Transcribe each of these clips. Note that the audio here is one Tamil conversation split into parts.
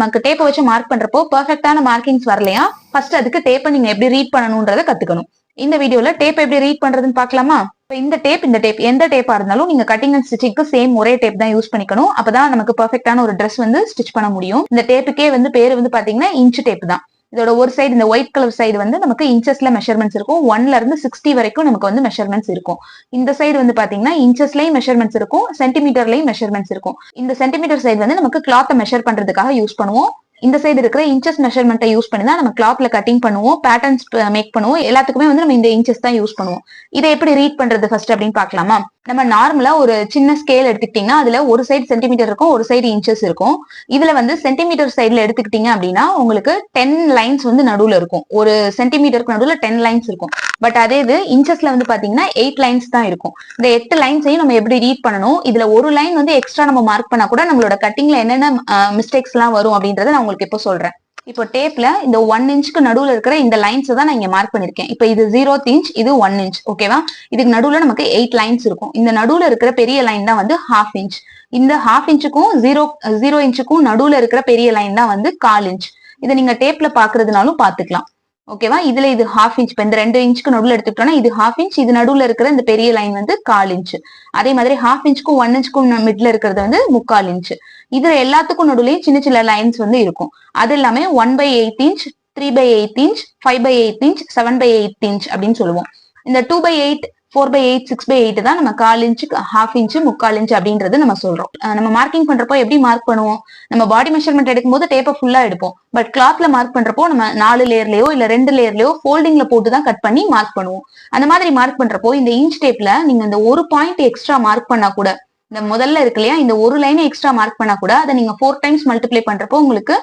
நமக்கு டேப்பை வச்சு மார்க் பண்றப்போ பெர்ஃபெக்டான மார்க்கிங்ஸ் வரலையா, ஃபர்ஸ்ட் அதுக்கு டேப்பை நீங்க எப்படி ரீட் பண்ணணும்ன்றத கத்துக்கணும். இந்த வீடியோல டேப் எப்படி ரீட் பண்றதுன்னு பாக்கலாமா? இந்த டேப் எந்த டேப்பா இருந்தாலும் நீங்க கட்டிங் அண்ட் ஸ்டிச்சிங்க்கு சேம் ஒரே டேப் தான் யூஸ் பண்ணிக்கணும். அப்பதான் நமக்கு பெர்ஃபெக்டான ஒரு Dress வந்து ஸ்டிச் பண்ண முடியும். இந்த டேப்புக்கே வந்து பேரு வந்து பாத்தீங்கன்னா இன்ச் டேப் தான். இதோட ஒரு சைடு இந்த ஒயிட் கலர் சைடு வந்து நமக்கு இன்ச்சஸ்ல மெஷர்மெண்ட்ஸ் இருக்கும். 1ல இருந்து 60 வரைக்கும் நமக்கு வந்து மெஷர்மெண்ட்ஸ் இருக்கும். இந்த சைடு வந்து பாத்தீங்கன்னா இன்ச்சஸ்லயும் மெஷர்மெண்ட்ஸ் இருக்கும், சென்டிமீட்டர்லயும் மெஷர்மெண்ட்ஸ் இருக்கும். இந்த சென்டிமீட்டர் சைடு வந்து நமக்கு கிளாத்தை மெஷர் பண்றதுக்காக யூஸ் பண்ணுவோம். இந்த சைடு இருக்கிற இன்ச்சஸ் மெஷர்மெண்ட்டை யூஸ் பண்ணி தான் நம்ம கிளாத்ல கட்டிங் பண்ணுவோம், பேட்டர்ன்ஸ் மேக் பண்ணுவோம். எல்லாத்துக்குமே வந்து நம்ம இந்த இன்ச்சஸ் தான் யூஸ் பண்ணுவோம். இதை எப்படி ரீட் பண்றது ஃபர்ஸ்ட் அப்படின்னு பாக்கலாமா? நம்ம நார்மலா ஒரு சின்ன ஸ்கேல் எடுத்துக்கிட்டீங்கன்னா அதுல ஒரு சைடு சென்டிமீட்டர் இருக்கும், ஒரு சைடு இன்ச்சஸ் இருக்கும். இதுல வந்து சென்டிமீட்டர் சைடுல எடுத்துக்கிட்டீங்க அப்படின்னா உங்களுக்கு 10 லைன்ஸ் வந்து நடுவுல இருக்கும். ஒரு சென்டிமீட்டருக்கு நடுவுல 10 லைன்ஸ் இருக்கும். பட் அதே இது இன்ச்சஸ்ல வந்து பாத்தீங்கன்னா 8 லைன்ஸ் தான் இருக்கும். இந்த 8 லைன்ஸையும் நம்ம எப்படி ரீட் பண்ணணும், இதுல ஒரு லைன் வந்து எக்ஸ்ட்ரா நம்ம மார்க் பண்ணா கூட நம்மளோட கட்டிங்ல என்னென்ன மிஸ்டேக்ஸ் எல்லாம் வரும் அப்படின்றத நான் உங்களுக்கு இப்போ சொல்றேன். இப்போ டேப்ல இந்த 1 இன்ச்சுக்கு நடுவுல இருக்கிற இந்த லைன்ஸ் தான் நான் இங்க மார்க் பண்ணிருக்கேன். இப்போ இது 0th இன்ச், இது 1 இன்ச். ஓகேவா? இதுக்கு நடுவுல நமக்கு 8 லைன்ஸ் இருக்கும். இந்த நடுவுல இருக்கிற பெரிய லைன் தான் வந்து 1/2 இன்ச். இந்த 1/2 இன்ச்சுக்கும் 0 இன்ச்சுக்கும் நடுவுல இருக்கிற பெரிய லைன் தான் வந்து 1/4 இன்ச். இதை நீங்க டேப்ல பாக்குறதுனாலும் பாத்துக்கலாம். ஓகேவா? இதுல இது 1/2 இன்ச். இந்த 2 இன்ச்சுக்கு நடுவுல எடுத்துக்கிட்டோம்னா இது 1/2 இன்ச், இது நடுவுல இருக்கிற இந்த பெரிய லைன் வந்து 1/4 இன்ச். அதே மாதிரி 1/2 இன்ச்சுக்கும் 1 இன்ச்சுக்கும் மிட்ல இருக்கிறது வந்து 3/4 இன்ச். இதுல எல்லாத்துக்கும் நடுவுலயும் சின்ன சின்ன லைன்ஸ் வந்து இருக்கும். அது எல்லாமே 1/8 இன்ச், 3/8 இன்ச், 5/8 இன்ச், 7/8 இன்ச் அப்படின்னு சொல்லுவோம். இந்த 2/8, 4/8, 6/8 தான் நம்ம 1/4 இன்ச்சுக்கு 1/2 இன்ச், 3/4 இன்ச் அப்படின்றது நம்ம சொல்றோம். நம்ம மார்க்கிங் பண்றப்போ எப்படி மார்க் பண்ணுவோம்? நம்ம பாடி மெஷர்மெண்ட் எடுக்கும்போது டேப்பை ஃபுல்லா எடுப்போம். பட் கிளாத்ல மார்க் பண்றப்போ நம்ம 4 லேயர்லயோ இல்ல 2 லேயர்லயோ ஃபோல்டிங்ல போட்டு தான் கட் பண்ணி மார்க் பண்ணுவோம். அந்த மாதிரி மார்க் பண்றப்போ இந்த இன்ச் டேப்ல நீங்க இந்த ஒரு பாயிண்ட் எக்ஸ்ட்ரா மார்க் பண்ணா கூட, இந்த முதல்ல இருக்கு இல்லையா, இந்த ஒரு லைனை எக்ஸ்ட்ரா மார்க் பண்ணா கூட அதை நீங்க 4 டைம்ஸ் மல்டிப்ளை பண்றப்போ உங்களுக்கு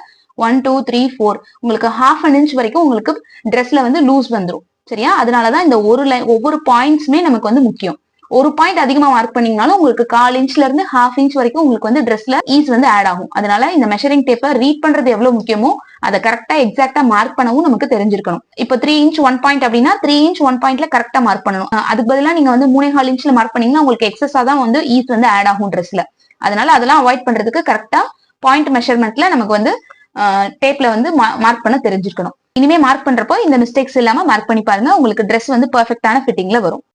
1, 2, 3, 4 உங்களுக்கு 1/2 இன்ச் வரைக்கும் உங்களுக்கு ட்ரெஸ்ல வந்து லூஸ் வந்துடும். சரியா? அதனாலதான் இந்த ஒரு லைன் ஒவ்வொரு பாயிண்ட்ஸுமே நமக்கு வந்து முக்கியம். ஒரு பாயிண்ட் அதிகமா மார்க் பண்ணீங்கனாலும் உங்களுக்கு 1/4 இன்ச்ல இருந்து 1/2 இன்ச் வரைக்கும் உங்களுக்கு வந்து ட்ரெஸ்ல ஈஸ் வந்து ஆட் ஆகும். அதனால இந்த மெஷரிங் டேப்பை ரீட் பண்றது எவ்வளவு முக்கியமோ அதை கரெக்டா எக்ஸாக்டா மார்க் பண்ணவும் நமக்கு தெரிஞ்சிருக்கணும். இப்போ 3 இன்ச் 1 பாயிண்ட் அப்படின்னா 3 இன்ச் 1 பாயிண்ட்ல கரெக்டா மார்க் பண்ணணும். அதுக்கு பதிலா நீங்க வந்து 3.25 இன்ச்ல மார்க் பண்ணீங்கன்னா உங்களுக்கு எக்ஸஸா தான் வந்து ஈஸ் வந்து ஆட் ஆகும் ட்ரெஸ்ல. அதனால அதெல்லாம் அவாய்ட் பண்றதுக்கு கரெக்டா பாயிண்ட் மெஷர்மெண்ட்ல நமக்கு வந்து டேப்ல வந்து மார்க் பண்ண தெரிஞ்சிருக்கணும். இனிமே மார்க் பண்றப்போ இந்த மிஸ்டேக்ஸ் இல்லாம மார்க் பண்ணி பாருங்க, உங்களுக்கு Dress வந்து பெர்ஃபெக்டான ஃபிட்டிங்ல வரும்.